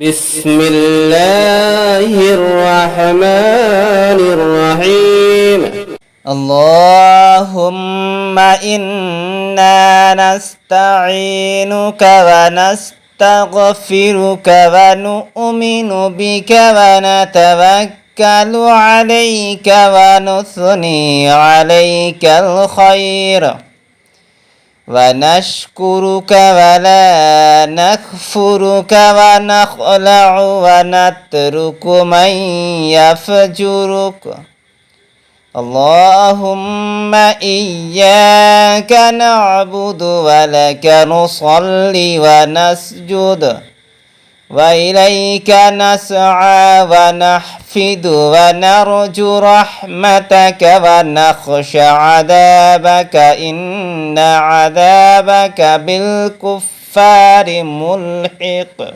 بسم الله الرحمن الرحيم اللهم إنا نستعينك ونستغفرك ونؤمن بك ونتوكل عليك ونثني عليك الخير ونشكرك ولا نكفرك ونخلع ونترك من يفجرك اللهم إياك نعبد ولك نصلي ونسجد وإليك نسعى ونحفد ونرجو رحمتك ونخشى عذابك إن عذابك بالكفار ملحق